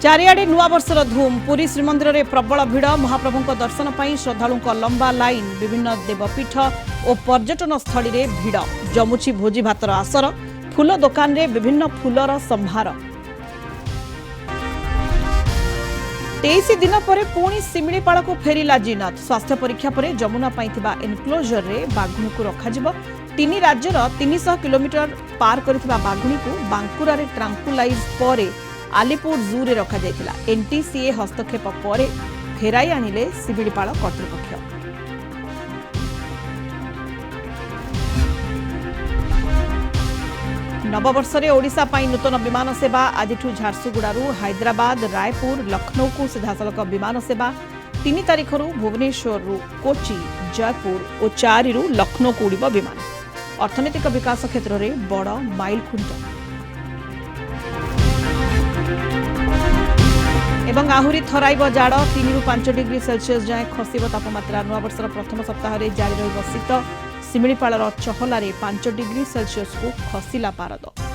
चारिआडे नुआ वर्षर धूम पुरी श्रीमंदिर में प्रबल भिड़ महाप्रभु दर्शन पर श्रद्धालुं लंबा लाइन विभिन्न देवपीठ और पर्यटन स्थल में भिड़ जमुची भोजी भातर आसर फूल दोकान रे विभिन्न फूलर संभार 23 दिन पर पुणी शिमिलीपाल को फेरिला जीनत स्वास्थ्य परीक्षा पर जमुना पाइथिबा एनक्लोजर रे बाघुणी को रखाजिबो तीन राज्यर 300 किलोमीटर पार करथिबा बाघुणी को बांकुरा रे ट्रांकुलाइज पर आलीपुर जू रे रखा जायतिला एनटीसीए हस्तक्षेप पर फेराई आनिले शिमिलीपाल कर्तृपक्ष। नववर्ष में ओडिशा पाई नूतन विमान सेवा आज झारसुगुड़ारू हैदराबाद रायपुर लखनऊ को सीधासलख विमान सेवा 3 तारिख भुवनेश्वर कोची जयपुर और 4 लखनऊ को उड़िब विमान अर्थनैतिक विकास क्षेत्र में बड़ माइल खुंट एवं आहुरी थराइब जाड़ 3 ରୁ 5 डिग्री सेल्सियस जाए खसिब तापमात्रा नूआवर्षर प्रथम सप्ताह में जारी रहिब शीत शिमिलीपालर चहलारे 5 डिग्री सेल्सियस को खसिला पारद।